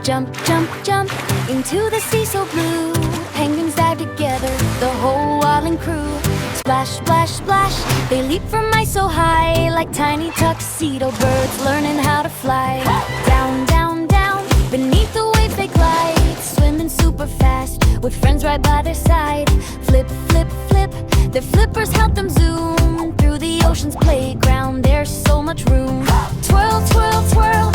Jump, jump, jump into the sea so blue. Penguins dive together, the whole wildling crew. Splash, splash, splash, they leap from ice so high, like tiny tuxedo birds learning how to fly. Down, down, down, beneath the waves they glide, swimming super fast, with friends right by their side. Flip, flip, flip, their flippers help them zoom through the ocean's playground, there's so much room. Twirl, twirl, twirl,